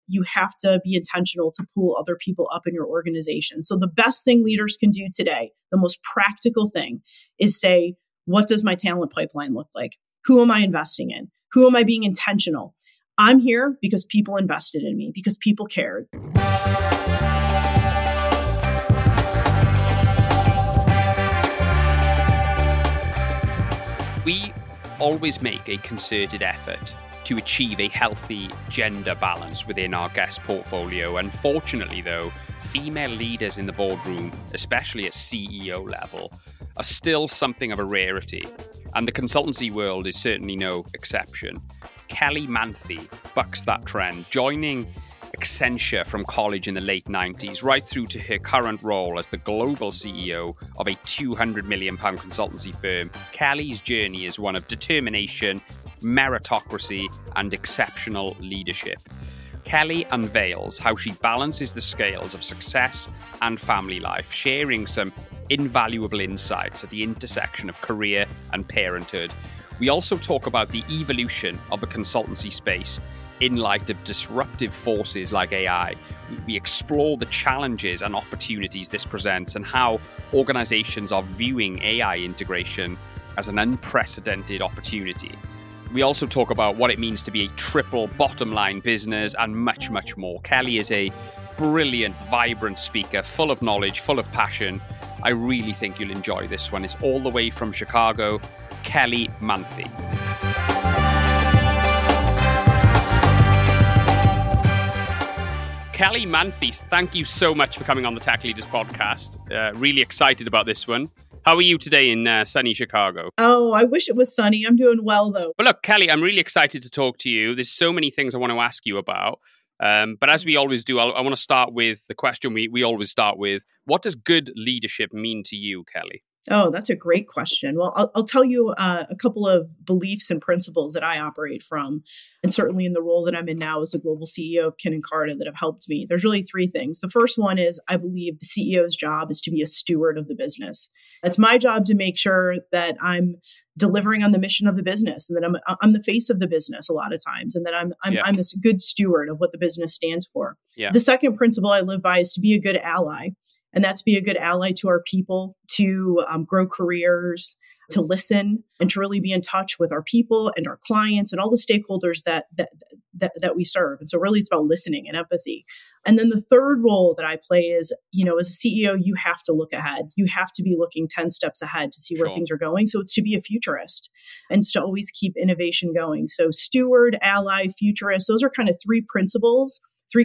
you have to be intentional to pull other people up in your organization. So the best thing leaders can do today, the most practical thing, is say, what does my talent pipeline look like? Who am I investing in? Who am I being intentional? I'm here because people invested in me, because people cared. We always make a concerted effort to achieve a healthy gender balance within our guest portfolio. Unfortunately, though, female leaders in the boardroom, especially at CEO level, are still something of a rarity. And the consultancy world is certainly no exception. Kelly Manthey bucks that trend, joining Accenture from college in the late 90s, right through to her current role as the global CEO of a £200 million consultancy firm. Kelly's journey is one of determination, meritocracy, and exceptional leadership. Kelly unveils how she balances the scales of success and family life, sharing some invaluable insights at the intersection of career and parenthood. We also talk about the evolution of the consultancy space in light of disruptive forces like AI. We explore the challenges and opportunities this presents and how organizations are viewing AI integration as an unprecedented opportunity. We also talk about what it means to be a triple bottom line business and much, much more. Kelly is a brilliant, vibrant speaker, full of knowledge, full of passion. I really think you'll enjoy this one. It's all the way from Chicago, Kelly Manthey. Kelly Manthey, thank you so much for coming on the Tech Leaders podcast. Really excited about this one. How are you today in sunny Chicago? Oh, I wish it was sunny. I'm doing well, though. Well, look, Kelly, I'm really excited to talk to you. There's so many things I want to ask you about. But as we always do, I want to start with the question we always start with. What does good leadership mean to you, Kelly? Oh, that's a great question. Well, I'll tell you a couple of beliefs and principles that I operate from, and certainly in the role that I'm in now as the global CEO of Kin Carta that have helped me. There's really three things. The first one is I believe the CEO's job is to be a steward of the business. It's my job to make sure that I'm delivering on the mission of the business, and that I'm the face of the business a lot of times, and that I'm this good steward of what the business stands for. Yeah. The second principle I live by is to be a good ally. And that's be a good ally to our people, to grow careers, to listen, and to really be in touch with our people and our clients and all the stakeholders that we serve. And so really it's about listening and empathy. And then the third role that I play is, as a CEO, you have to look ahead. You have to be looking 10 steps ahead to see where things are going. So it's to be a futurist and to always keep innovation going. So steward, ally, futurist, those are kind of three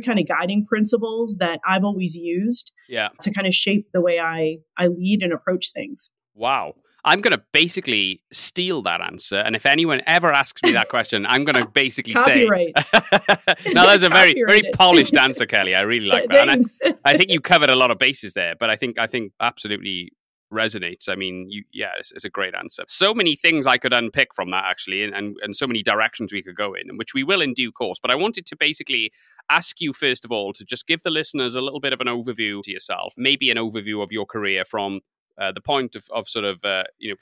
kind of guiding principles that I've always used to kind of shape the way I lead and approach things. Wow. I'm going to basically steal that answer. And if anyone ever asks me that question, I'm going to basically Copyright. say... No, that's a very, very polished answer, Kelly. I really like that. And I think you covered a lot of bases there, but I think absolutely resonates. I mean, it's a great answer. So many things I could unpick from that, actually, and so many directions we could go in, which we will in due course. But I wanted to basically ask you, first of all, to just give the listeners a little bit of an overview to yourself, maybe an overview of your career from the point of sort of,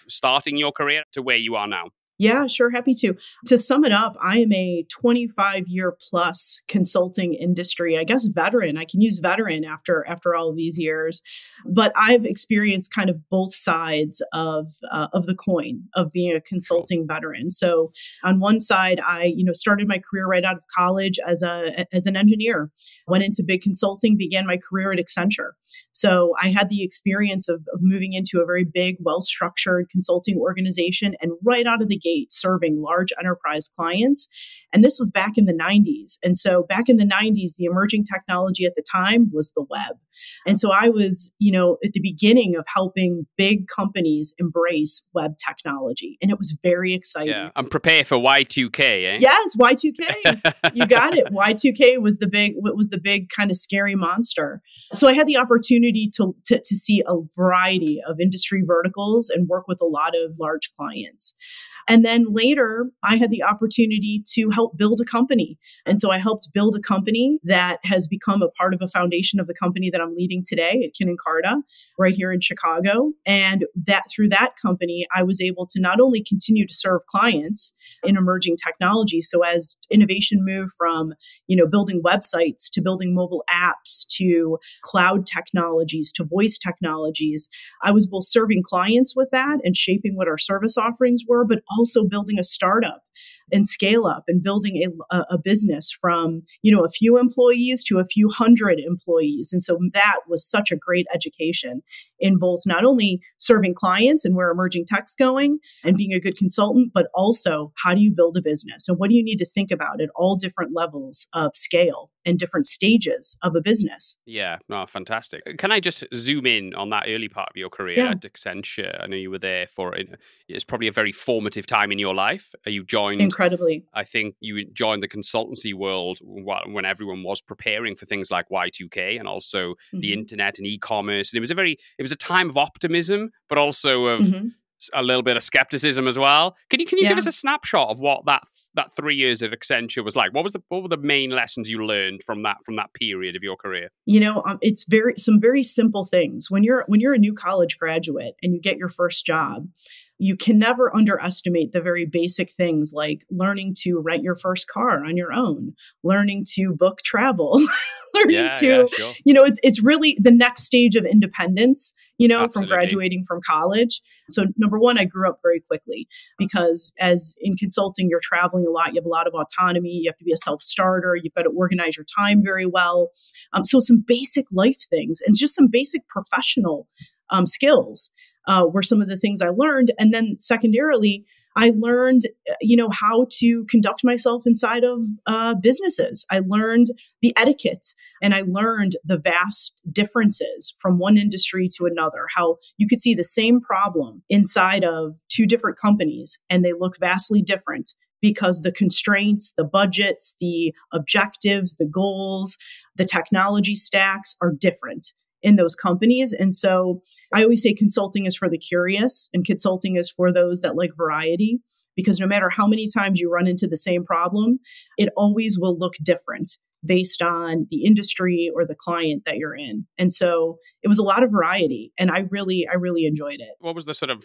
starting your career to where you are now. Yeah, sure. Happy to. To sum it up, I am a 25-year plus consulting industry, I guess, veteran. I can use veteran after all of these years, but I've experienced kind of both sides of the coin of being a consulting veteran. So on one side, I started my career right out of college as an engineer, went into big consulting, began my career at Accenture. So I had the experience of moving into a very big, well-structured consulting organization, and right out of the gate, serving large enterprise clients. And this was back in the 90s. And so back in the 90s, the emerging technology at the time was the web. And so I was, at the beginning of helping big companies embrace web technology. And it was very exciting. Yeah, and prepare for Y2K, eh? Yes, Y2K. You got it. Y2K was the big kind of scary monster. So I had the opportunity to see a variety of industry verticals and work with a lot of large clients. And then later, I had the opportunity to help build a company. And so I helped build a company that has become a part of a foundation of the company that I'm leading today at Kin Carta, right here in Chicago. And that through that company, I was able to not only continue to serve clients, in emerging technology. So as innovation moved from, building websites to building mobile apps to cloud technologies to voice technologies, I was both serving clients with that and shaping what our service offerings were, but also building a startup and scale up and building a business from, a few employees to a few hundred employees. And so that was such a great education in both not only serving clients and where emerging tech's going and being a good consultant, but also how do you build a business and what do you need to think about at all different levels of scale and different stages of a business. Yeah, no, fantastic. Can I just zoom in on that early part of your career at Accenture? I know you were there for, it's probably a very formative time in your life. You joined, incredibly. I think you joined the consultancy world when everyone was preparing for things like Y2K and also the internet and e-commerce. And it was a time of optimism, but also of a little bit of skepticism as well. Can you give us a snapshot of what that 3 years at Accenture was like? What were the main lessons you learned from that period of your career? It's some very simple things. When you're a new college graduate and you get your first job, you can never underestimate the very basic things like learning to rent your first car on your own, learning to book travel, it's really the next stage of independence, Absolutely. From graduating from college. So number one, I grew up very quickly because as in consulting, you're traveling a lot. You have a lot of autonomy. You have to be a self-starter. You've got to organize your time very well. So some basic life things and just some basic professional skills were some of the things I learned. And then secondarily, I learned, how to conduct myself inside of businesses. I learned the etiquette and I learned the vast differences from one industry to another, how you could see the same problem inside of two different companies and they look vastly different because the constraints, the budgets, the objectives, the goals, the technology stacks are different in those companies. And so I always say consulting is for the curious and consulting is for those that like variety, because no matter how many times you run into the same problem, it always will look different based on the industry or the client that you're in. And so it was a lot of variety and I really enjoyed it. What was the sort of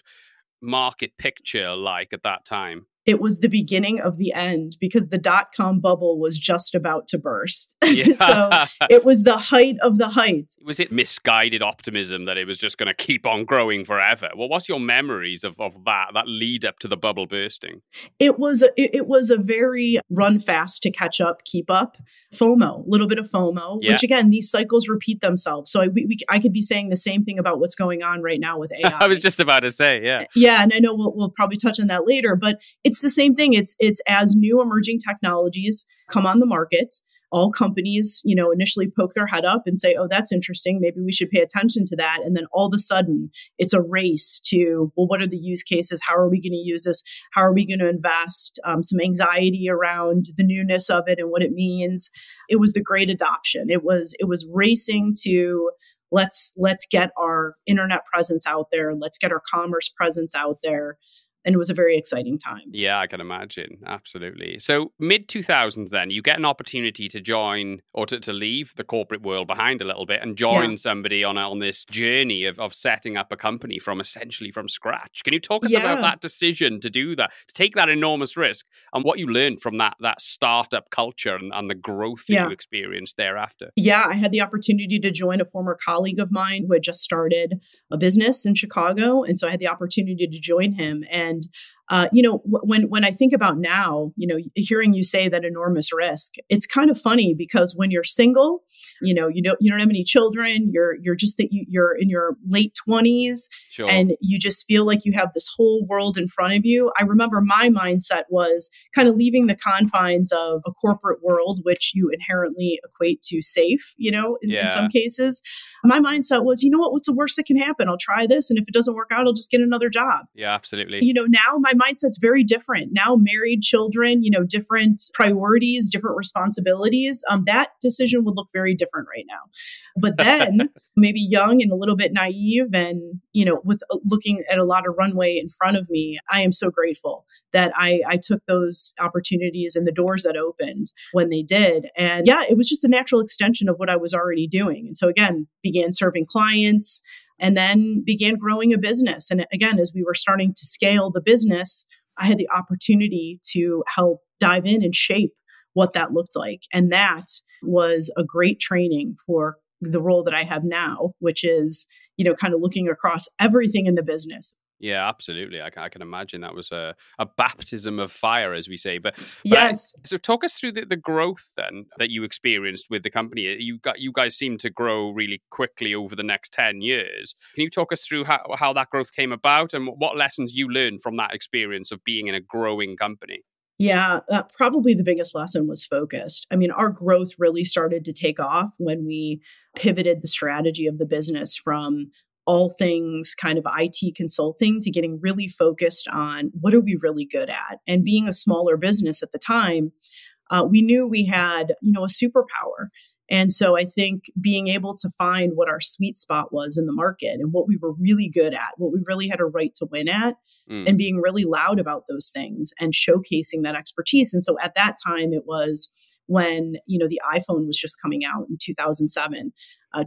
market picture like at that time? It was the beginning of the end because the dot-com bubble was just about to burst. Yeah. So it was the height of the height. Was it misguided optimism that it was just going to keep on growing forever? Well, what's your memories of that lead up to the bubble bursting? It was a very run fast to catch up, keep up, FOMO, a little bit of FOMO, which again, these cycles repeat themselves. So I could be saying the same thing about what's going on right now with AI. I was just about to say, yeah. Yeah, and I know we'll probably touch on that later, but it's the same thing. It's as new emerging technologies come on the market, all companies, initially poke their head up and say, oh, that's interesting. Maybe we should pay attention to that. And then all of a sudden it's a race to, well, what are the use cases? How are we going to use this? How are we going to invest? Some anxiety around the newness of it and what it means. It was the great adoption. It was racing to let's get our internet presence out there. Let's get our commerce presence out there. And it was a very exciting time. Yeah, I can imagine. Absolutely. So mid-2000s then, you get an opportunity to join or to leave the corporate world behind a little bit and join somebody on this journey of setting up a company essentially from scratch. Can you talk us about that decision to do that, to take that enormous risk and what you learned from that startup culture and the growth that you experienced thereafter? Yeah, I had the opportunity to join a former colleague of mine who had just started a business in Chicago. And so I had the opportunity to join him. And when I think about now, hearing you say that enormous risk, it's kind of funny because when you're single, you don't have any children, you're just that you're in your late 20s and you just feel like you have this whole world in front of you. I remember my mindset was kind of leaving the confines of a corporate world, which you inherently equate to safe, in some cases. My mindset was, what's the worst that can happen? I'll try this. And if it doesn't work out, I'll just get another job. Yeah, absolutely. Now my mindset's very different. Now married, children, different priorities, different responsibilities. That decision would look very different right now. But then maybe young and a little bit naive and, with looking at a lot of runway in front of me, I am so grateful that I took those opportunities and the doors that opened when they did. And it was just a natural extension of what I was already doing. And so again, began serving clients and then began growing a business. And again, as we were starting to scale the business, I had the opportunity to help dive in and shape what that looked like. And that was a great training for the role that I have now, which is, kind of looking across everything in the business. Yeah, absolutely. I can imagine that was a baptism of fire, as we say. But yes. So talk us through the growth then that you experienced with the company. You guys seem to grow really quickly over the next 10 years. Can you talk us through how that growth came about and what lessons you learned from that experience of being in a growing company? Yeah, probably the biggest lesson was focused. I mean, our growth really started to take off when we pivoted the strategy of the business from all things kind of IT consulting to getting really focused on what are we really good at. And being a smaller business at the time, we knew we had, a superpower. And so I think being able to find what our sweet spot was in the market and what we were really good at, what we really had a right to win at, and being really loud about those things and showcasing that expertise. And so at that time, it was when, the iPhone was just coming out in 2007,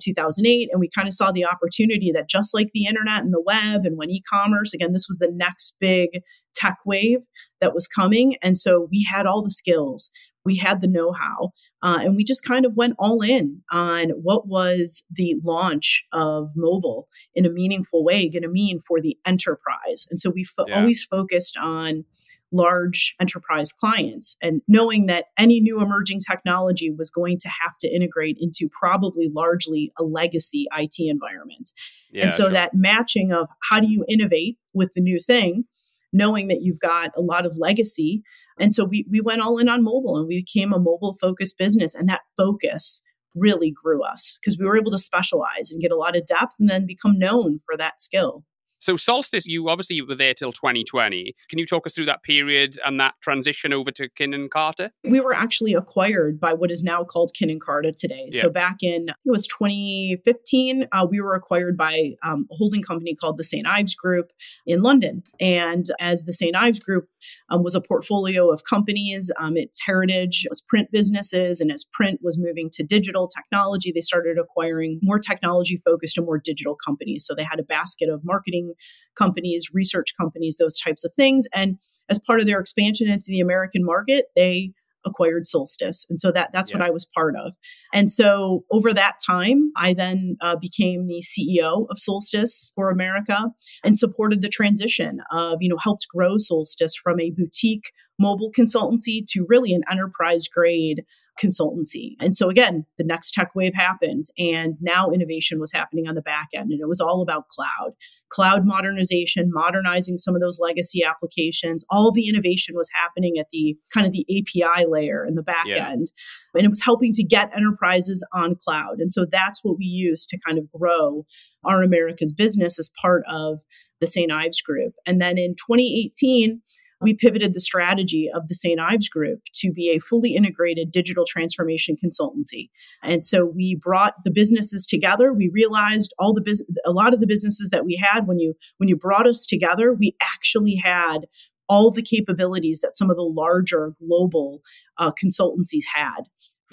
2008. And we kind of saw the opportunity that just like the internet and the web and when e-commerce, again, this was the next big tech wave that was coming. And so we had all the skills. We had the know-how, and we just kind of went all in on what was the launch of mobile in a meaningful way going to mean for the enterprise. And so we always focused on large enterprise clients and knowing that any new emerging technology was going to have to integrate into probably largely a legacy IT environment. And so that matching of how do you innovate with the new thing, knowing that you've got a lot of legacy. And so we went all in on mobile and we became a mobile focused business. And that focus really grew us because we were able to specialize and get a lot of depth and then become known for that skill. So Solstice, you obviously were there till 2020. Can you talk us through that period and that transition over to Kin Carta? We were actually acquired by what is now called Kin Carta today. Yeah. So back in, it was 2015, we were acquired by a holding company called the St. Ives Group in London. And as the St. Ives Group was a portfolio of companies, its heritage was print businesses. And as print was moving to digital technology, they started acquiring more technology focused and more digital companies. So they had a basket of marketing companies, research companies, those types of things. And as part of their expansion into the American market, they acquired Solstice. And so that's what I was part of. And so over that time, I then became the CEO of Solstice for America and supported the transition of, helped grow Solstice from a boutique mobile consultancy to really an enterprise grade consultancy. And so again, the next tech wave happened and now innovation was happening on the back end. And it was all about cloud modernization, modernizing some of those legacy applications. All the innovation was happening at the kind of the API layer in the back end. And it was helping to get enterprises on cloud. And so that's what we used to kind of grow our America's business as part of the St. Ives Group. And then in 2018, we pivoted the strategy of the St. Ives Group to be a fully integrated digital transformation consultancy. And so we brought the businesses together. We realized a lot of the businesses that we had, when you brought us together, we actually had all the capabilities that some of the larger global consultancies had.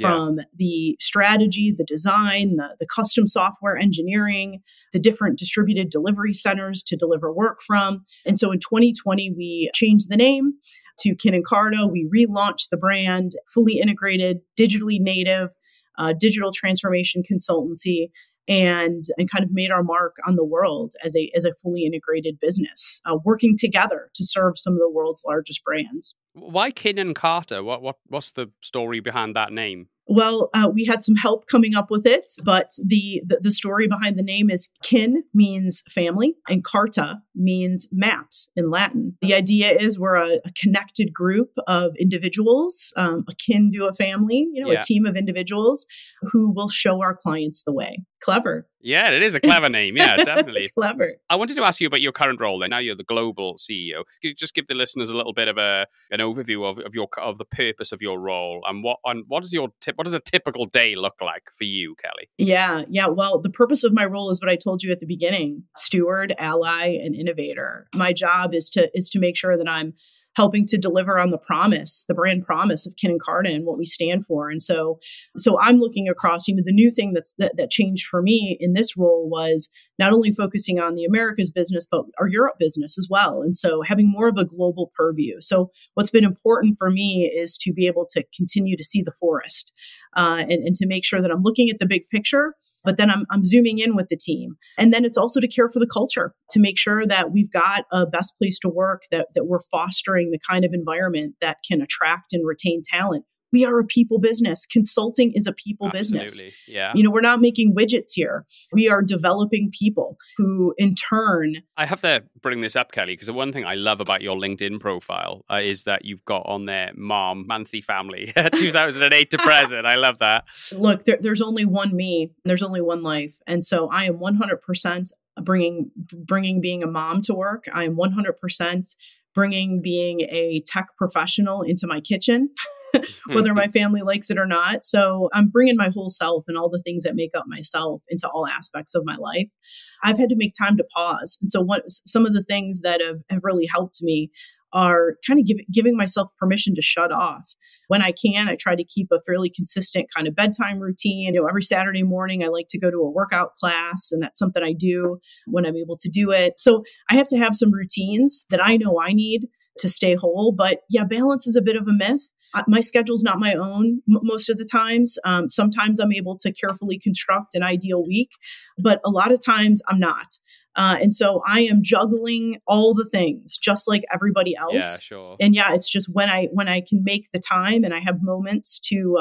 From the strategy, the design, the custom software engineering, the different distributed delivery centers to deliver work from. And so in 2020, we changed the name to Kin Carta. We relaunched the brand, fully integrated, digitally native, digital transformation consultancy, and kind of made our mark on the world as a fully integrated business, working together to serve some of the world's largest brands. Why Kin Carta? What's the story behind that name? Well, we had some help coming up with it, but the story behind the name is kin means family and carta means maps in Latin. The idea is we're a connected group of individuals, akin to a family, a team of individuals who will show our clients the way. Clever. Yeah, it is a clever name. Yeah, definitely. Clever. I wanted to ask you about your current role then. Now you're the global CEO. Could you just give the listeners a little bit of an overview of the purpose of your role and what does a typical day look like for you, Kelly? Yeah. Well, the purpose of my role is what I told you at the beginning: steward, ally, and innovator. My job is to make sure that I'm helping to deliver on the promise, the brand promise of Kin Carta and what we stand for. And so I'm looking across, the new thing that changed for me in this role was not only focusing on the Americas business, but our Europe business as well. And so having more of a global purview. So what's been important for me is to be able to continue to see the forest and to make sure that I'm looking at the big picture, but then I'm zooming in with the team. And then it's also to care for the culture, to make sure that we've got a best place to work, that we're fostering the kind of environment that can attract and retain talent. We are a people business. Consulting is a people business. Yeah. We're not making widgets here. We are developing people who in turn... I have to bring this up, Kelly, because the one thing I love about your LinkedIn profile is that you've got on there mom, Manthey family, 2008 to present. I love that. Look, there's only one me. There's only one life. And so I am 100% bringing being a mom to work. I am 100% bringing being a tech professional into my kitchen. Whether my family likes it or not. So I'm bringing my whole self and all the things that make up myself into all aspects of my life. I've had to make time to pause. And so some of the things that have really helped me are kind of giving myself permission to shut off. When I can, I try to keep a fairly consistent kind of bedtime routine. Every Saturday morning, I like to go to a workout class, and that's something I do when I'm able to do it. So I have to have some routines that I know I need to stay whole. But yeah, balance is a bit of a myth. My schedule's not my own most of the times. Sometimes I'm able to carefully construct an ideal week, but a lot of times I'm not. And so I am juggling all the things just like everybody else. Yeah, sure. And yeah, it's just when I can make the time and I have moments to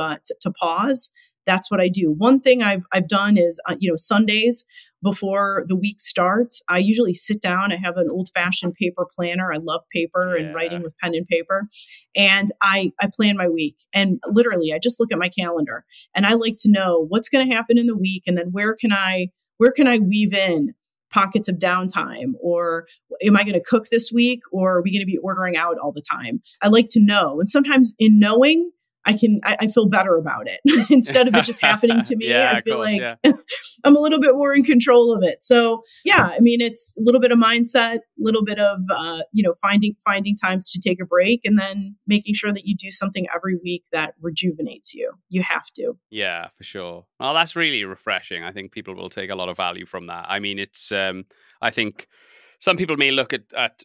pause, that's what I do. One thing I've done is, Sundays before the week starts, I usually sit down. I have an old-fashioned paper planner. I love paper and writing with pen and paper. And I plan my week. And literally, I just look at my calendar. And I like to know what's going to happen in the week. And then where can I weave in pockets of downtime? Or am I going to cook this week? Or are we going to be ordering out all the time? I like to know. And sometimes in knowing, I feel better about it instead of it just happening to me. I feel I'm a little bit more in control of it. So yeah, I mean, it's a little bit of mindset, a little bit of, finding times to take a break and then making sure that you do something every week that rejuvenates you. You have to. Yeah, for sure. Well, that's really refreshing. I think people will take a lot of value from that. I mean, it's, I think some people may look at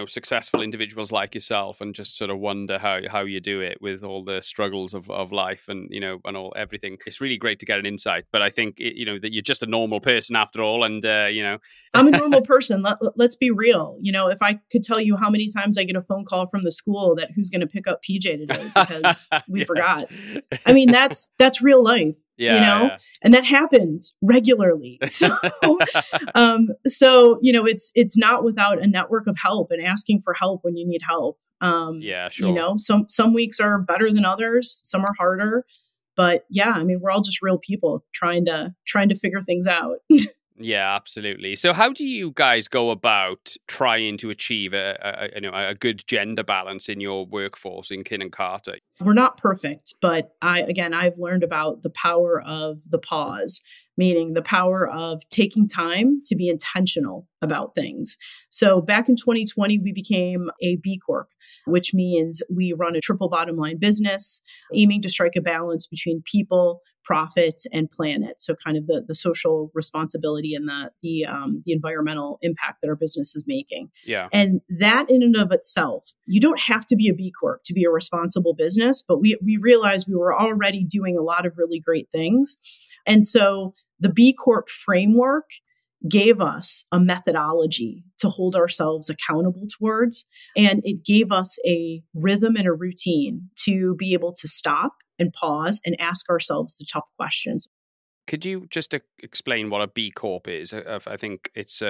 successful individuals like yourself and just sort of wonder how you do it with all the struggles of life and, and everything. It's really great to get an insight, but I think, that you're just a normal person after all. And, I'm a normal person. Let's be real. If I could tell you how many times I get a phone call from the school that who's going to pick up PJ today because we forgot. I mean, that's real life. And that happens regularly. So, it's not without a network of help and asking for help when you need help. Sure. Some weeks are better than others. Some are harder, but yeah, I mean, we're all just real people trying to figure things out. Yeah, absolutely. So how do you guys go about trying to achieve a good gender balance in your workforce in Kin Carta? We're not perfect, but I've learned about the power of the pause, meaning the power of taking time to be intentional about things. So back in 2020, we became a B Corp, which means we run a triple bottom line business, aiming to strike a balance between people, profit, and planet. So kind of the social responsibility and the environmental impact that our business is making. Yeah. And that in and of itself, you don't have to be a B Corp to be a responsible business, but we realized we were already doing a lot of really great things. And so the B Corp framework gave us a methodology to hold ourselves accountable towards. And it gave us a rhythm and a routine to be able to stop and pause and ask ourselves the tough questions. Could you just explain what a B Corp is? I think it's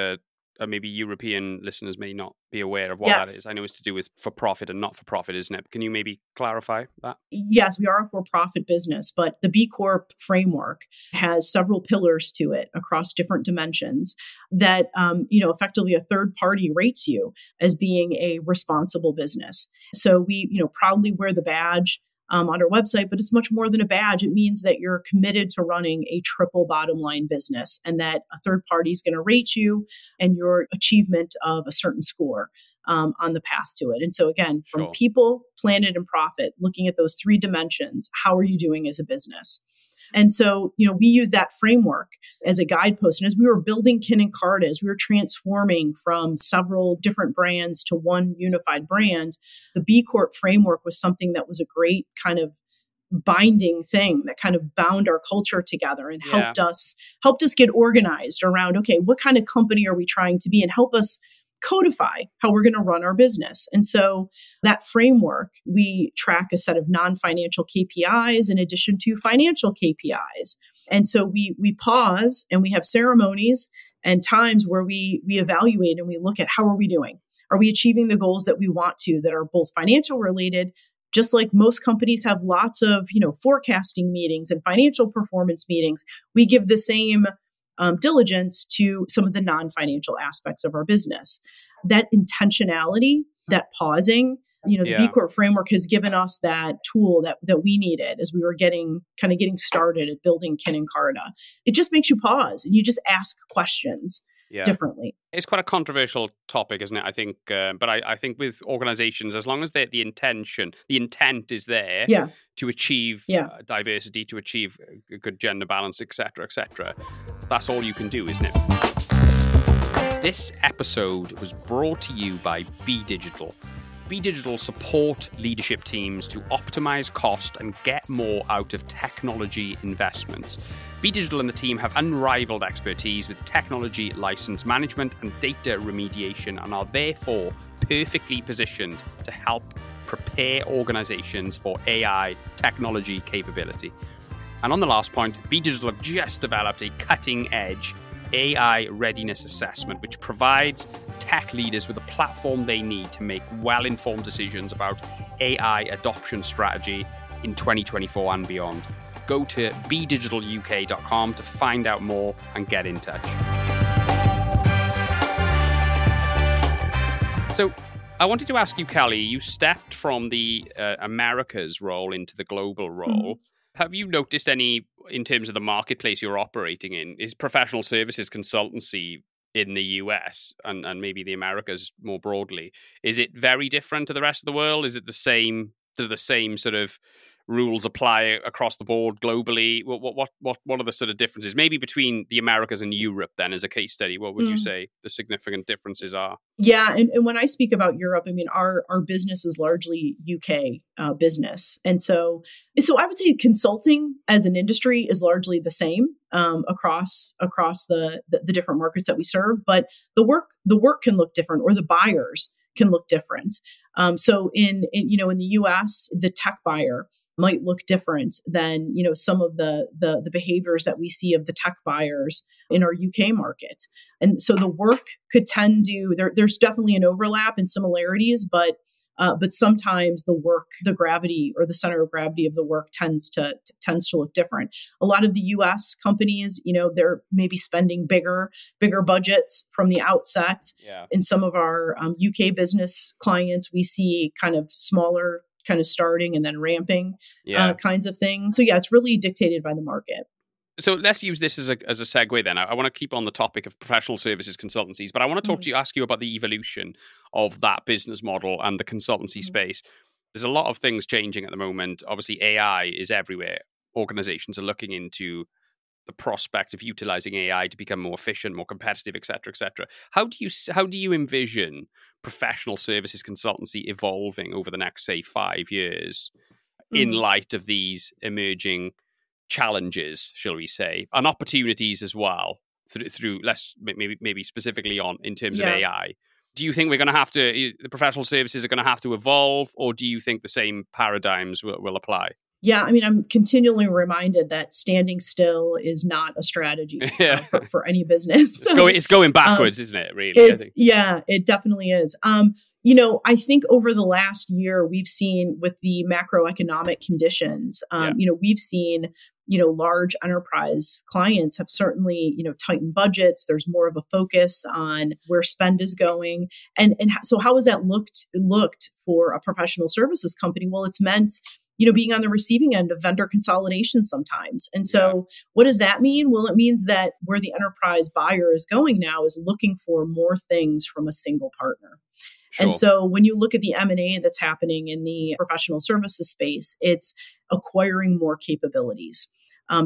maybe European listeners may not be aware of what that is. I know it's to do with for-profit and not-for-profit, isn't it? Can you maybe clarify that? Yes, we are a for-profit business, but the B Corp framework has several pillars to it across different dimensions that, effectively a third party rates you as being a responsible business. So we, proudly wear the badge on our website, but it's much more than a badge. It means that you're committed to running a triple bottom line business and that a third party is going to rate you and your achievement of a certain score. on the path to it. And so again, from Sure. people, planet, and profit, looking at those three dimensions, how are you doing as a business? And so, we use that framework as a guidepost. And as we were building Kin Carta, as we were transforming from several different brands to one unified brand, the B Corp framework was something that was a great kind of binding thing that kind of bound our culture together and helped us get organized around, okay, what kind of company are we trying to be, and help us codify how we're going to run our business. And so that framework, we track a set of non-financial KPIs in addition to financial KPIs. And so we pause and we have ceremonies and times where we evaluate and we look at how are we doing? Are we achieving the goals that we want to, that are both financial related, just like most companies have lots of, forecasting meetings and financial performance meetings. We give the same diligence to some of the non-financial aspects of our business. That intentionality, that pausing, the B Corp framework has given us that tool that we needed as we were getting started at building Kin Carta. It just makes you pause and you just ask questions differently. It's quite a controversial topic, isn't it? I think, but I think with organizations, as long as the intent is there to achieve diversity, to achieve a good gender balance, etc., that's all you can do, isn't it? This episode was brought to you by B Digital. B Digital support leadership teams to optimize cost and get more out of technology investments. B Digital and the team have unrivaled expertise with technology license management and data remediation and are therefore perfectly positioned to help prepare organizations for AI technology capability. And on the last point, B Digital have just developed a cutting-edge AI readiness assessment, which provides tech leaders with a platform they need to make well-informed decisions about AI adoption strategy in 2024 and beyond. Go to bdigitaluk.com to find out more and get in touch. So I wanted to ask you, Kelly, you stepped from the Americas role into the global role. Mm-hmm. Have you noticed any, in terms of the marketplace you're operating in, is professional services consultancy in the US and maybe the Americas more broadly, is it very different to the rest of the world? Is it the same? Do the same sort of rules apply across the board globally? What are the sort of differences? Maybe between the Americas and Europe then as a case study, what would you say the significant differences are? Yeah. And when I speak about Europe, I mean, our business is largely UK business. And so I would say consulting as an industry is largely the same across the different markets that we serve, but the work can look different, or the buyers can look different. So in the US, the tech buyer might look different than, some of the behaviors that we see of the tech buyers in our UK market. And so the work could tend to, there's definitely an overlap and similarities, but sometimes the work, the gravity or the center of gravity of the work tends to look different. A lot of the US companies, they're maybe spending bigger budgets from the outset. Yeah. In some of our UK business clients, we see kind of smaller, kind of starting and then ramping kinds of things. So it's really dictated by the market. So let's use this as a segue then. I want to keep on the topic of professional services consultancies, but I want to ask you about the evolution of that business model and the consultancy space. There's a lot of things changing at the moment. Obviously, AI is everywhere. Organizations are looking into the prospect of utilizing AI to become more efficient, more competitive, et cetera, et cetera. How do you envision professional services consultancy evolving over the next, say, 5 years in light of these emerging challenges, shall we say, and opportunities as well through less maybe specifically on in terms of AI? Do you think the professional services are going to have to evolve, or do you think the same paradigms will apply? Yeah, I mean, I'm continually reminded that standing still is not a strategy for any business. It's going backwards, isn't it? Really, it definitely is. I think over the last year, we've seen with the macroeconomic conditions, we've seen, large enterprise clients have certainly, tightened budgets. There's more of a focus on where spend is going. And so how has that looked for a professional services company? Well, it's meant, being on the receiving end of vendor consolidation sometimes. And so what does that mean? Well, it means that where the enterprise buyer is going now is looking for more things from a single partner. And Sure. so when you look at the M&A that's happening in the professional services space, it's acquiring more capabilities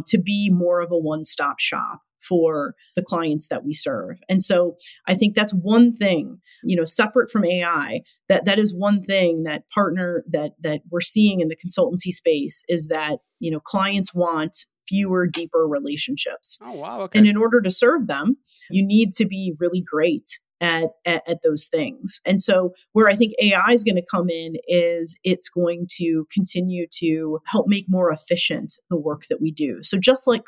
to be more of a one-stop shop for the clients that we serve. And so I think that's one thing, separate from AI, that is one thing that we're seeing in the consultancy space is that, clients want fewer, deeper relationships. Oh, wow. Okay. And in order to serve them, you need to be really great at those things. And so where I think AI is going to come in is it's going to continue to help make more efficient the work that we do. So just like,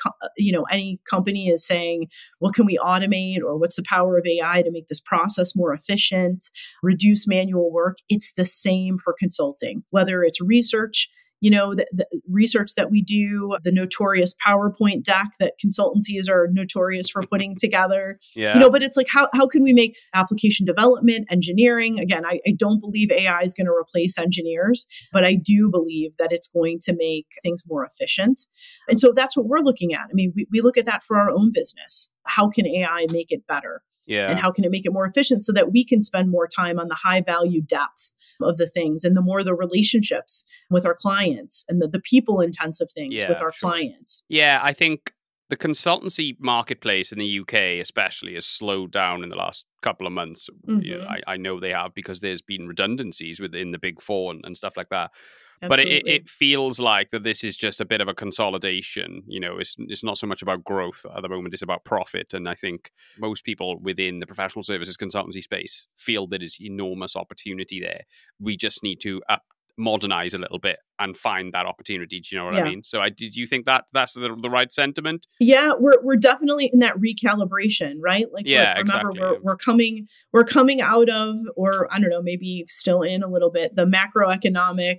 any company is saying, what can we automate, or what's the power of AI to make this process more efficient, reduce manual work? It's the same for consulting, whether it's research, the research that we do, the notorious PowerPoint deck that consultancies are notorious for putting together. Yeah. But it's like, how can we make application development, engineering? Again, I don't believe AI is going to replace engineers, but I do believe that it's going to make things more efficient. And so that's what we're looking at. I mean, we look at that for our own business. How can AI make it better? Yeah. And how can it make it more efficient so that we can spend more time on the high value depth of the things, and the more the relationships with our clients and the people intensive things with our clients. Yeah, I think the consultancy marketplace in the UK especially has slowed down in the last couple of months. Mm-hmm. I know they have, because there's been redundancies within the big four and stuff like that. Absolutely. But it feels like that this is just a bit of a consolidation. It's not so much about growth at the moment, it's about profit. And I think most people within the professional services consultancy space feel that there's enormous opportunity there. We just need to modernize a little bit and find that opportunity. Do you know what I mean? So did you think that that's the right sentiment? Yeah, we're definitely in that recalibration, right? Like, remember, exactly. we're coming out of, or I don't know, maybe still in a little bit, the macroeconomic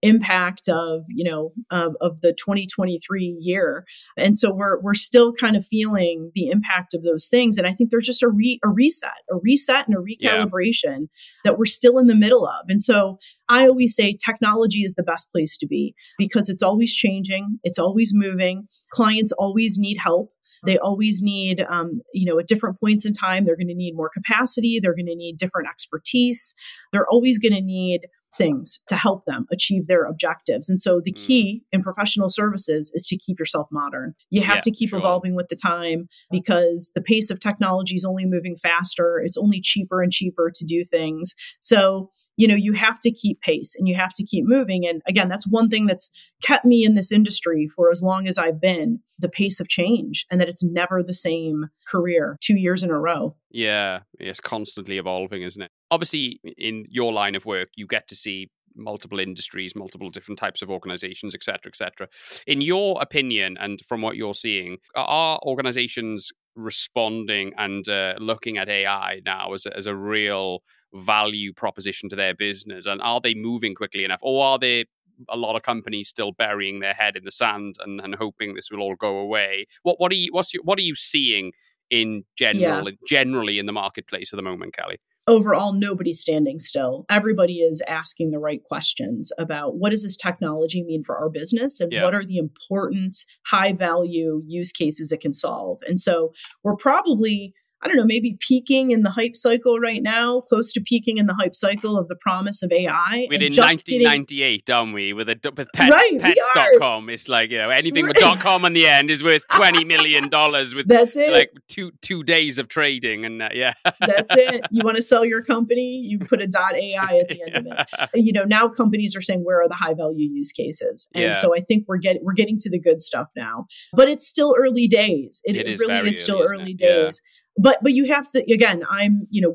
impact of the 2023 year. And so we're still kind of feeling the impact of those things. And I think there's just a reset and a recalibration that we're still in the middle of. And so I always say technology is the best place to be, because it's always changing. It's always moving. Clients always need help. They always need, at different points in time, they're going to need more capacity. They're going to need different expertise. They're always going to need things to help them achieve their objectives. And so the key in professional services is to keep yourself modern. You have to keep evolving with the time, because the pace of technology is only moving faster. It's only cheaper and cheaper to do things. So, you have to keep pace and you have to keep moving. And again, that's one thing that's kept me in this industry for as long as I've been, the pace of change, and that it's never the same career 2 years in a row. Yeah, it's constantly evolving, isn't it? Obviously, in your line of work, you get to see multiple industries, multiple different types of organizations, et cetera, et cetera. In your opinion, and from what you're seeing, are organizations responding and looking at AI now as a real value proposition to their business? And are they moving quickly enough? Or are there a lot of companies still burying their head in the sand and hoping this will all go away? What are you seeing in generally in the marketplace at the moment, Kelly? Overall, nobody's standing still. Everybody is asking the right questions about what does this technology mean for our business, and what are the important high value use cases it can solve. And so we're probably, I don't know, maybe peaking in the hype cycle right now, close to peaking in the hype cycle of the promise of AI. We're in 1998, aren't we? With pets.com. It's like, anything with .com on the end is worth $20 million with that's it. Like two days of trading. And That's it. You want to sell your company, you put a .ai at the end of it. Now companies are saying, where are the high value use cases? And so I think we're getting to the good stuff now, but it's still early days. It really is still early days. But you have to, again,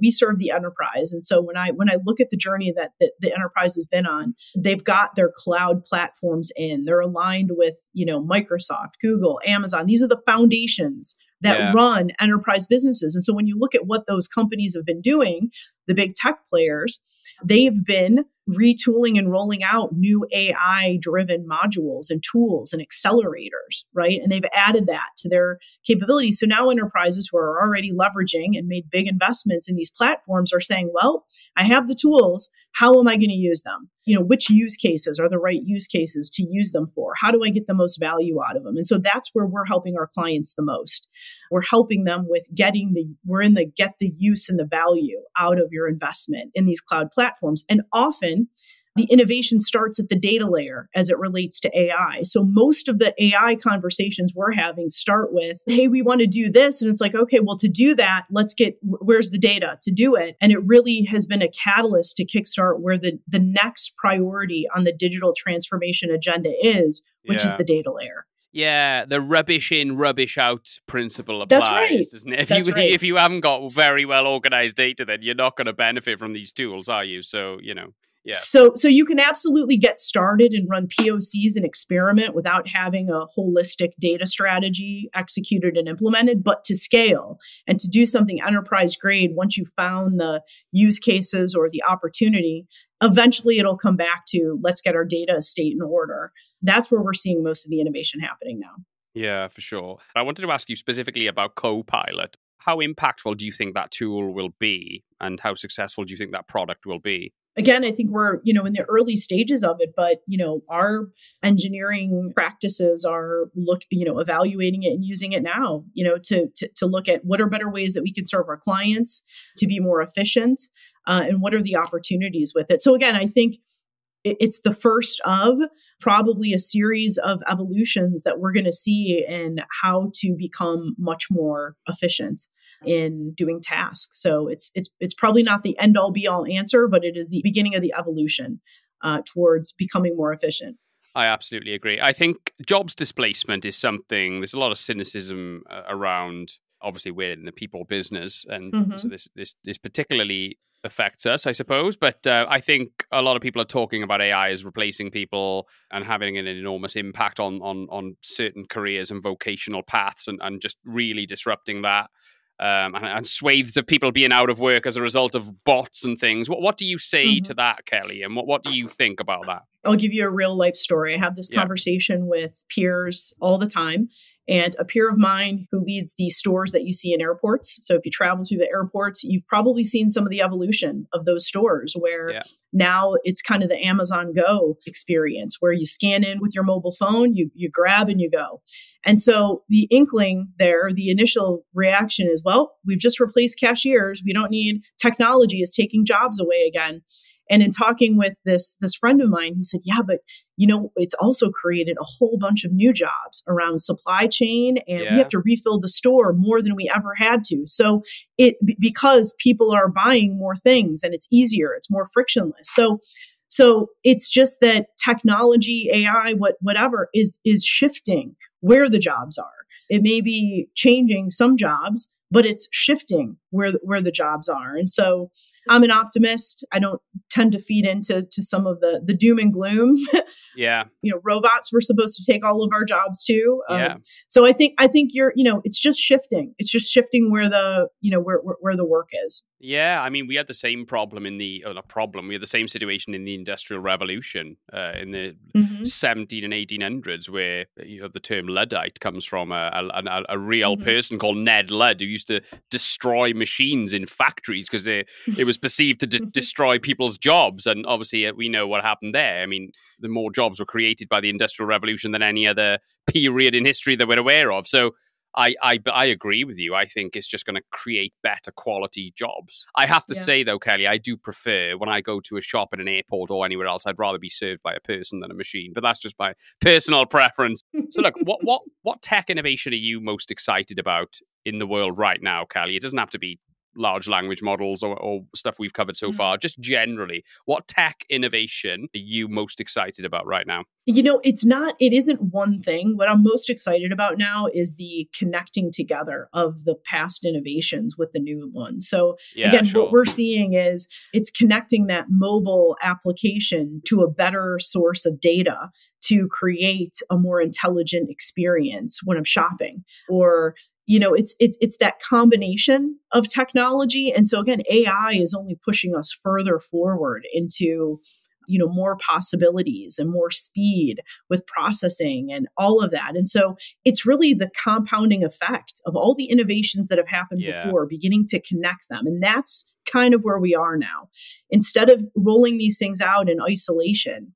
we serve the enterprise. And so when I look at the journey that the enterprise has been on, they've got their cloud platforms in, they're aligned with, Microsoft, Google, Amazon. These are the foundations that run enterprise businesses. And so when you look at what those companies have been doing, the big tech players, they've been retooling and rolling out new AI-driven modules and tools and accelerators, right? And they've added that to their capabilities. So now enterprises who are already leveraging and made big investments in these platforms are saying, well, I have the tools. How am I going to use them? Which use cases are the right use cases to use them for? How do I get the most value out of them? And so that's where we're helping our clients the most. We're helping them with get the use and the value out of your investment in these cloud platforms. And often the innovation starts at the data layer as it relates to AI. So most of the AI conversations we're having start with, hey, we want to do this. And it's like, okay, well, to do that, where's the data to do it? And it really has been a catalyst to kickstart where the next priority on the digital transformation agenda is, which is the data layer. Yeah, the rubbish in, rubbish out principle applies, That's right. Doesn't it? If you haven't got very well organized data, then you're not going to benefit from these tools, are you? So, yeah. So you can absolutely get started and run POCs and experiment without having a holistic data strategy executed and implemented, but to scale and to do something enterprise grade, once you found the use cases or the opportunity, eventually it'll come back to let's get our data estate in order. That's where we're seeing most of the innovation happening now. Yeah, for sure. I wanted to ask you specifically about Copilot. How impactful do you think that tool will be, and how successful do you think that product will be? Again, I think we're, in the early stages of it, but, our engineering practices are evaluating it and using it now, to look at what are better ways that we can serve our clients to be more efficient, and what are the opportunities with it. So again, I think it's the first of probably a series of evolutions that we're going to see in how to become much more efficient in doing tasks. So it's probably not the end all be all answer, but it is the beginning of the evolution towards becoming more efficient. I absolutely agree. I think jobs displacement is something, there's a lot of cynicism around, obviously we're in the people business, and so this particularly affects us, I suppose. But I think a lot of people are talking about AI as replacing people and having an enormous impact on certain careers and vocational paths, and just really disrupting that. And swathes of people being out of work as a result of bots and things. What do you say to that, Kelly? And what do you think about that? I'll give you a real life story. I have this conversation with peers all the time. And a peer of mine who leads the stores that you see in airports. So if you travel through the airports, you've probably seen some of the evolution of those stores where now it's kind of the Amazon Go experience where you scan in with your mobile phone, you grab and you go. And so the inkling there, the initial reaction is, well, we've just replaced cashiers. We don't need technology is taking jobs away again. And in talking with this friend of mine, he said, yeah, but it's also created a whole bunch of new jobs around supply chain, and we have to refill the store more than we ever had to. So because people are buying more things and it's easier, it's more frictionless. So it's just that technology, AI, whatever is shifting where the jobs are. It may be changing some jobs, but it's shifting where the jobs are. And so I'm an optimist. I don't tend to feed into some of the doom and gloom. Robots were supposed to take all of our jobs too. So I think you're, it's just shifting. It's just shifting where the, where the work is. Yeah, I mean, we had the same problem we had the same situation in the Industrial Revolution in the 17 and 1800s, where the term Luddite comes from a real person called Ned Ludd, who used to destroy machines in factories because it was perceived to destroy people's jobs. And obviously, we know what happened there. I mean, the more jobs were created by the Industrial Revolution than any other period in history that we're aware of. So I agree with you. I think it's just going to create better quality jobs. I have to say, though, Kelly, I do prefer when I go to a shop at an airport or anywhere else, I'd rather be served by a person than a machine. But that's just my personal preference. So look, what tech innovation are you most excited about in the world right now, Kelly? It doesn't have to be large language models or stuff we've covered so far. Just generally, what tech innovation are you most excited about right now? It isn't one thing. What I'm most excited about now is the connecting together of the past innovations with the new ones. So what we're seeing is it's connecting that mobile application to a better source of data to create a more intelligent experience when I'm shopping, or it's that combination of technology. And so again, AI is only pushing us further forward into, more possibilities and more speed with processing and all of that. And so it's really the compounding effect of all the innovations that have happened before, beginning to connect them. And that's kind of where we are now. Instead of rolling these things out in isolation,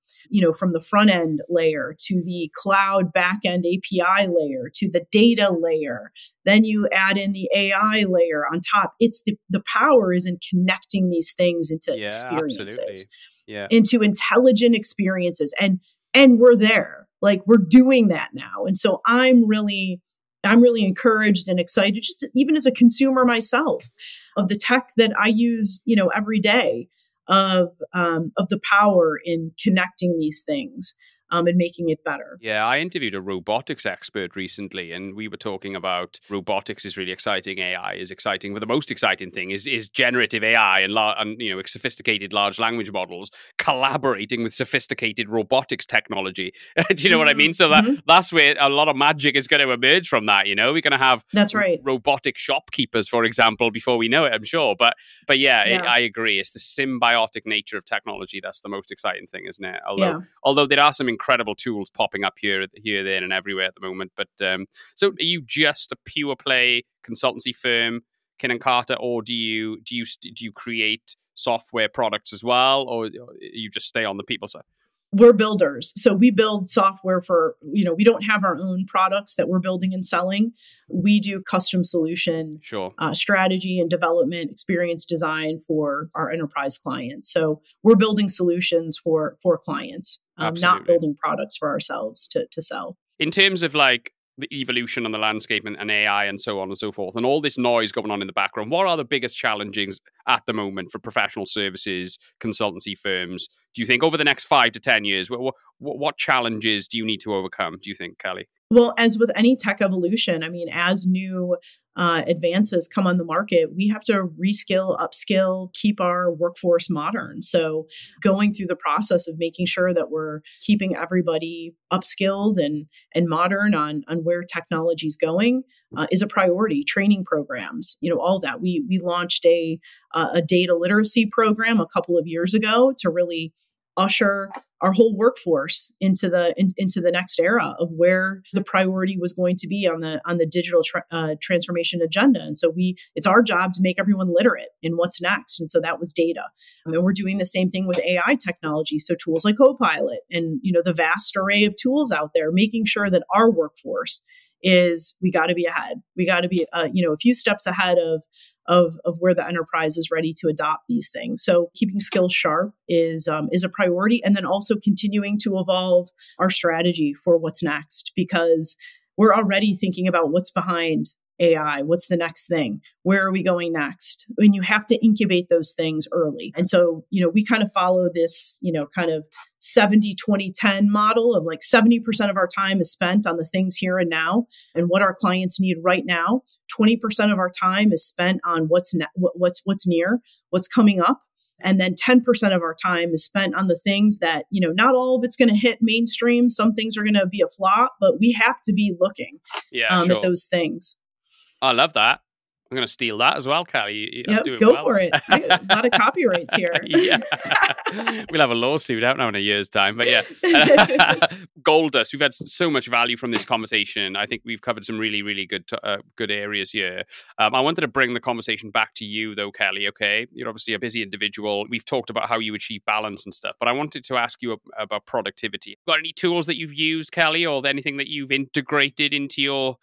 from the front end layer to the cloud back end API layer to the data layer, then you add in the AI layer on top. It's the power is in connecting these things into experiences, absolutely. into intelligent experiences. And we're there, like we're doing that now. And so I'm really encouraged and excited, even as a consumer myself, of the tech that I use, every day, of the power in connecting these things and making it better. Yeah, I interviewed a robotics expert recently, and we were talking about robotics is really exciting, AI is exciting, but the most exciting thing is generative AI and sophisticated large language models collaborating with sophisticated robotics technology. Do you know what I mean? So that's where a lot of magic is going to emerge from that. We're going to have robotic shopkeepers, for example, before we know it, I'm sure. But I agree. It's the symbiotic nature of technology that's the most exciting thing, isn't it? Although there are some incredible tools popping up here, there, and everywhere at the moment. But so, are you just a pure play consultancy firm, Kin Carta, or do you create software products as well, or you just stay on the people side? We're builders. So we build software for, we don't have our own products that we're building and selling. We do custom solution strategy and development, experience design for our enterprise clients. So we're building solutions for clients, not building products for ourselves to sell. In terms of like the evolution on the landscape and AI and so on and so forth, and all this noise going on in the background, what are the biggest challenges at the moment for professional services, consultancy firms? Do you think over the next 5 to 10 years, what challenges do you need to overcome, do you think, Kelly? Well, as with any tech evolution, as new advances come on the market, we have to reskill, upskill, keep our workforce modern. So going through the process of making sure that we're keeping everybody upskilled and modern on where technology is going is a priority. Training programs, all that. We launched a data literacy program a couple of years ago to really usher our whole workforce into the next era of where the priority was going to be on the digital transformation agenda. And so it's our job to make everyone literate in what's next. And so that was data. And we're doing the same thing with AI technology. So tools like Copilot and, the vast array of tools out there, making sure that our workforce we got to be ahead. We got to be, a few steps ahead of where the enterprise is ready to adopt these things. So keeping skills sharp is a priority, and then also continuing to evolve our strategy for what's next, because we're already thinking about what's behind AI, what's the next thing, where are we going next? You have to incubate those things early. And so, we kind of follow this, kind of 70-20-10 model of like 70% of our time is spent on the things here and now and what our clients need right now. 20% of our time is spent on what's near, what's coming up. And then 10% of our time is spent on the things that, not all of it's going to hit mainstream. Some things are going to be a flop, but we have to be looking at those things. I love that. I'm going to steal that as well, Kelly. Go for it. A lot of copyrights here. We'll have a lawsuit out now in a year's time. But gold dust. We've had so much value from this conversation. I think we've covered some really, really good areas here. I wanted to bring the conversation back to you, though, Kelly. Okay, you're obviously a busy individual. We've talked about how you achieve balance and stuff, but I wanted to ask you about productivity. Got any tools that you've used, Kelly, or anything that you've integrated into your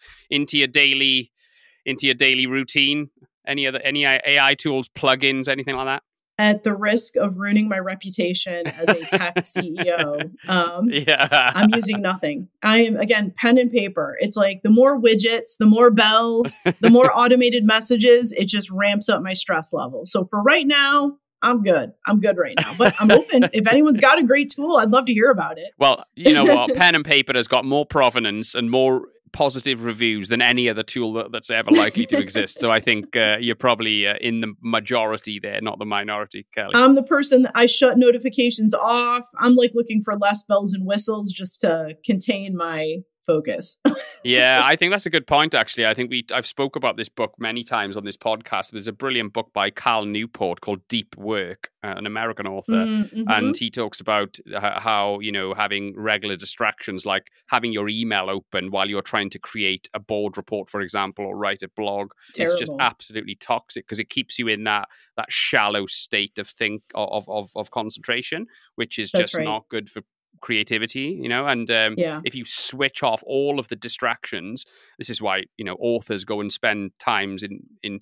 daily routine? Any AI tools, plugins, anything like that? At the risk of ruining my reputation as a tech CEO, I'm using nothing. I am, again, pen and paper. It's like the more widgets, the more bells, the more automated messages, it just ramps up my stress level. So for right now, I'm good. I'm good right now, but I'm open. If anyone's got a great tool, I'd love to hear about it. Well, you know what? Pen and paper has got more provenance and more positive reviews than any other tool that's ever likely to exist. So I think you're probably in the majority there, not the minority, Kelly. I'm the person that I shut notifications off. I'm like looking for less bells and whistles just to contain my focus. Yeah, I think that's a good point, actually. I think I've spoke about this book many times on this podcast. There's a brilliant book by Cal Newport called Deep Work, an American author. And he talks about how, having regular distractions, like having your email open while you're trying to create a board report, for example, or write a blog. Terrible. It's just absolutely toxic because it keeps you in that shallow state of concentration, which is just not good for creativity, and if you switch off all of the distractions, this is why authors go and spend times in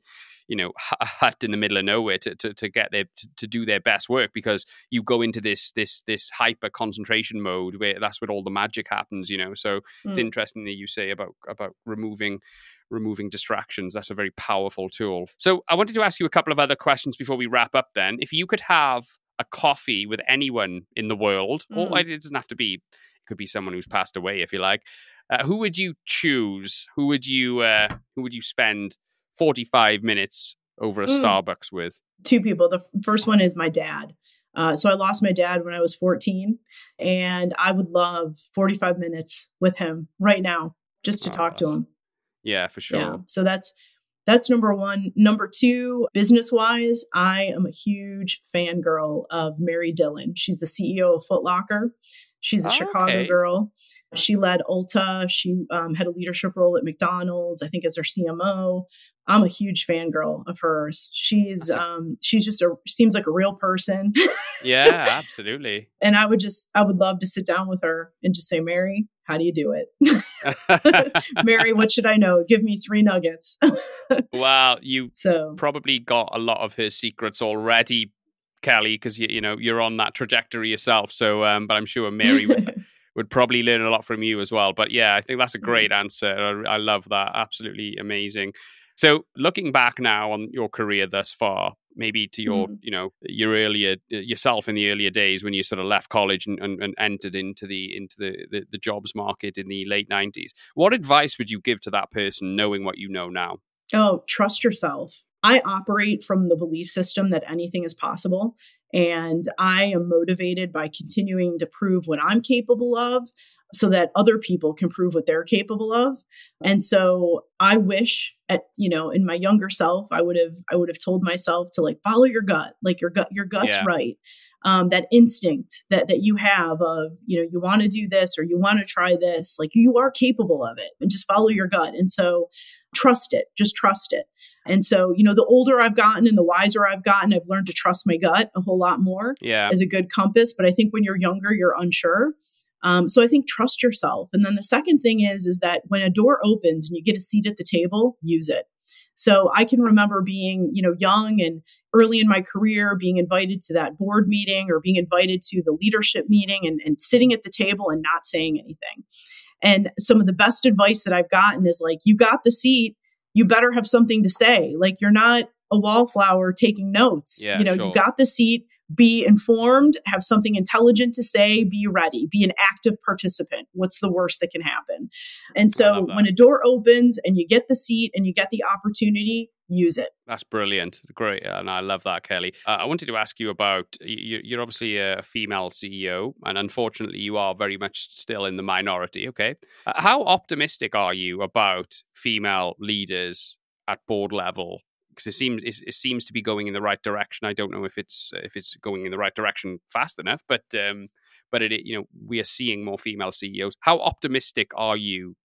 a hut in the middle of nowhere to get to do their best work, because you go into this hyper concentration mode where that's where all the magic happens. So it's interesting that you say about removing distractions. That's a very powerful tool. So I wanted to ask you a couple of other questions before we wrap up then. If you could have a coffee with anyone in the world, or it doesn't have to be, it could be someone who's passed away if you like, who would you choose? Who would you spend 45 minutes over a Starbucks with? Two people. The first one is my dad. So I lost my dad when I was 14, and I would love 45 minutes with him right now just to talk to him. Yeah, for sure. Yeah. So that's number one. Number two, business-wise, I am a huge fangirl of Mary Dillon. She's the CEO of Foot Locker. She's a Chicago girl. She led Ulta. She had a leadership role at McDonald's, I think, as her CMO. I'm a huge fangirl of hers. She's just seems like a real person. Yeah, absolutely. And I would love to sit down with her and just say, Mary, how do you do it? Mary, what should I know? Give me 3 nuggets. Well, you probably got a lot of her secrets already, Kelly, because you're on that trajectory yourself. So, but I'm sure Mary would probably learn a lot from you as well. But yeah, I think that's a great answer. I love that. Absolutely amazing. So looking back now on your career thus far, maybe to your, your earlier yourself in the earlier days when you sort of left college and entered into the jobs market in the late 90s, what advice would you give to that person knowing what you know now? Oh, trust yourself. I operate from the belief system that anything is possible. And I am motivated by continuing to prove what I'm capable of so that other people can prove what they're capable of. And so I wish in my younger self, I would have told myself to follow your gut, your gut's right. That instinct that you have of, you want to do this or you want to try this, you are capable of it, and just follow your gut. And so trust it, just trust it. And so, the older I've gotten and the wiser I've gotten, I've learned to trust my gut a whole lot more as a good compass. But I think when you're younger, you're unsure. So I think trust yourself. And then the second thing is that when a door opens and you get a seat at the table, use it. So I can remember being, young and early in my career, being invited to that board meeting or being invited to the leadership meeting and sitting at the table and not saying anything. And some of the best advice that I've gotten is you got the seat, you better have something to say. You're not a wallflower taking notes. Yeah, sure. You got the seat, be informed, have something intelligent to say, be ready, be an active participant. What's the worst that can happen? And so when a door opens and you get the seat and you get the opportunity, use it. That's brilliant. Great. And I love that, Kelly. I wanted to ask you about, you're obviously a female CEO, and unfortunately you are very much still in the minority. Okay. How optimistic are you about female leaders at board level? Because it seems to be going in the right direction. I don't know if it's going in the right direction fast enough, but we are seeing more female CEOs. How optimistic are you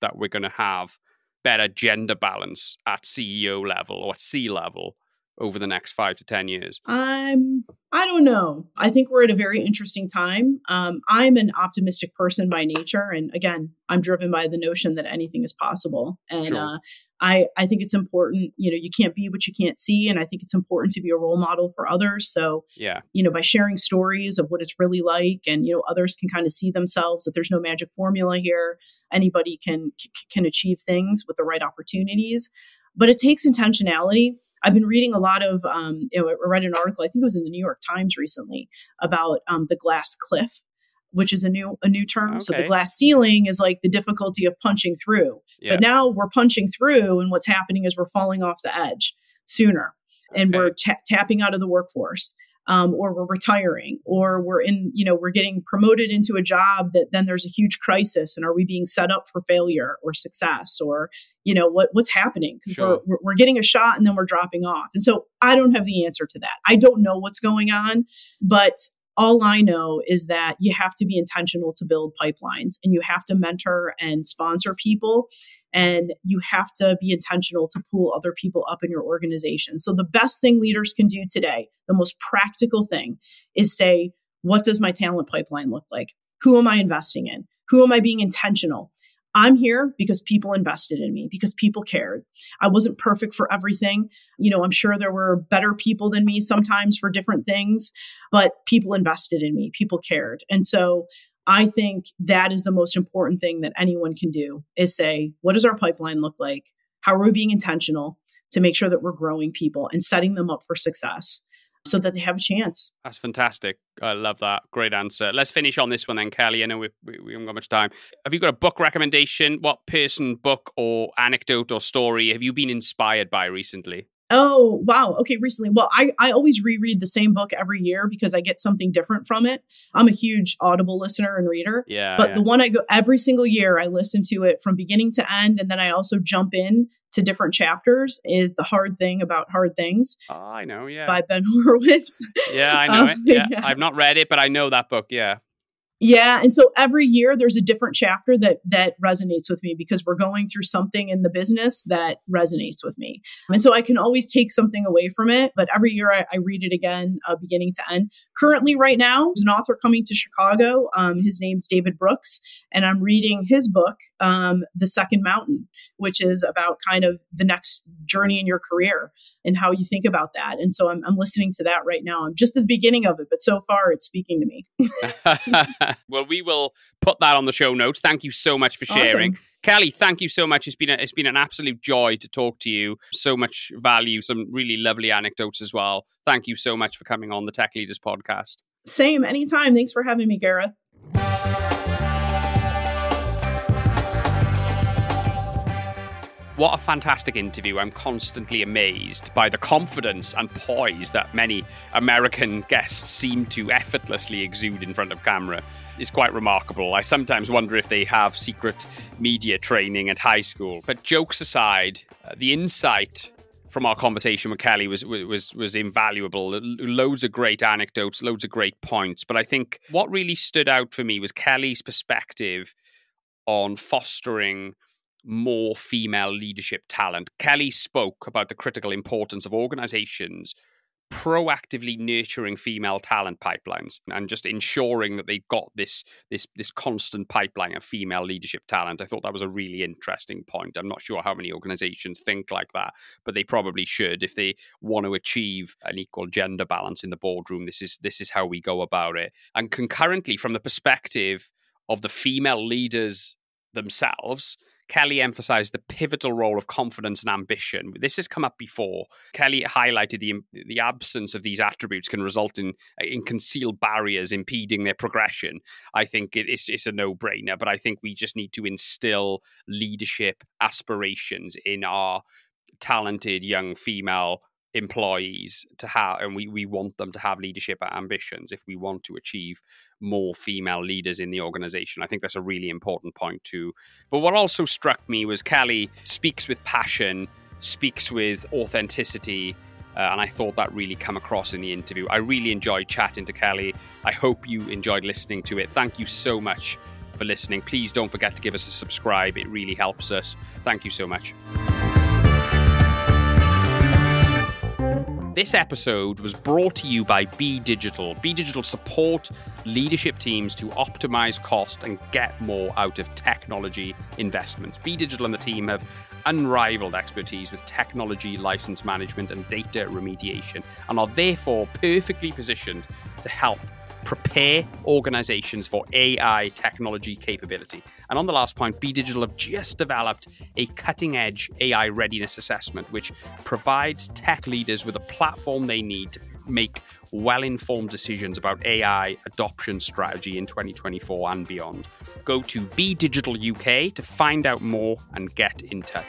that we're going to have better gender balance at CEO level or at C level over the next 5 to 10 years? I don't know. I think we're at a very interesting time. I'm an optimistic person by nature. And again, I'm driven by the notion that anything is possible. And sure. I think it's important, you can't be what you can't see. And I think it's important to be a role model for others. So, by sharing stories of what it's really like and, others can kind of see themselves that there's no magic formula here. Anybody can achieve things with the right opportunities. But it takes intentionality. I've been reading a lot of, I read an article, I think it was in the New York Times recently, about the glass cliff, which is a new term. Okay. So the glass ceiling is the difficulty of punching through. Yeah. But now we're punching through, and what's happening is we're falling off the edge sooner, and we're tapping out of the workforce. or we're retiring, or we're getting promoted into a job that then there's a huge crisis. And are we being set up for failure or success, or, what's happening? Because Sure. we're getting a shot and then we're dropping off. And so I don't have the answer to that. I don't know what's going on, but all I know is that you have to be intentional to build pipelines, and you have to mentor and sponsor people. And you have to be intentional to pull other people up in your organization. So the best thing leaders can do today, the most practical thing, is say, what does my talent pipeline look like? Who am I investing in? Who am I being intentional? I'm here because people invested in me, because people cared. I wasn't perfect for everything. I'm sure there were better people than me sometimes for different things, but people invested in me. People cared. And so I think that is the most important thing that anyone can do, is say, what does our pipeline look like? How are we being intentional to make sure that we're growing people and setting them up for success so that they have a chance? That's fantastic. I love that. Great answer. Let's finish on this one then, Kelly. I know we haven't got much time. Have you got a book recommendation? What person, book, or anecdote or story have you been inspired by recently? Oh, wow. Okay, recently. Well, I always reread the same book every year because I get something different from it. I'm a huge Audible listener and reader. But the one I go every single year, I listen to it from beginning to end. And then I also jump in to different chapters, is The Hard Thing About Hard Things. Oh, I know, yeah. By Ben Horowitz. Yeah, I know it. Yeah. I've not read it, but I know that book, yeah. Yeah. And so every year there's a different chapter that resonates with me, because we're going through something in the business that resonates with me. And so I can always take something away from it. But every year I read it again, beginning to end. Currently, right now, there's an author coming to Chicago. His name's David Brooks. And I'm reading his book, The Second Mountain, which is about kind of the next journey in your career and how you think about that. And so I'm listening to that right now. I'm just at the beginning of it, but so far it's speaking to me. Well, we will put that on the show notes. Thank you so much for sharing. Awesome. Kelly, thank you so much. It's been an absolute joy to talk to you. So much value, some really lovely anecdotes as well. Thank you so much for coming on the Tech Leaders Podcast. Same, anytime. Thanks for having me, Gareth. What a fantastic interview. I'm constantly amazed by the confidence and poise that many American guests seem to effortlessly exude in front of camera. It's quite remarkable. I sometimes wonder if they have secret media training at high school. But jokes aside, the insight from our conversation with Kelly was invaluable. Loads of great anecdotes, loads of great points. But I think what really stood out for me was Kelly's perspective on fostering more female leadership talent. Kelly spoke about the critical importance of organizations proactively nurturing female talent pipelines and just ensuring that they got this constant pipeline of female leadership talent. I thought that was a really interesting point. I'm not sure how many organizations think like that, but they probably should. If they want to achieve an equal gender balance in the boardroom, this is how we go about it. And concurrently, from the perspective of the female leaders themselves, Kelly emphasized the pivotal role of confidence and ambition. This has come up before. Kelly highlighted the absence of these attributes can result in concealed barriers impeding their progression. I think it's a no-brainer, but I think we just need to instill leadership aspirations in our talented young female employees to have, and we want them to have leadership ambitions if we want to achieve more female leaders in the organization. I think that's a really important point too. But what also struck me was Kelly speaks with passion, speaks with authenticity, and I thought that really came across in the interview. I really enjoyed chatting to Kelly. I hope you enjoyed listening to it. Thank you so much for listening. Please don't forget to give us a subscribe. It really helps us. Thank you so much. This episode was brought to you by B Digital. B Digital support leadership teams to optimize cost and get more out of technology investments. B Digital and the team have unrivaled expertise with technology license management and data remediation, and are therefore perfectly positioned to help prepare organizations for AI technology capability. And on the last point, B Digital have just developed a cutting-edge AI readiness assessment, which provides tech leaders with a platform they need to make well-informed decisions about AI adoption strategy in 2024 and beyond. Go to B Digital UK to find out more and get in touch.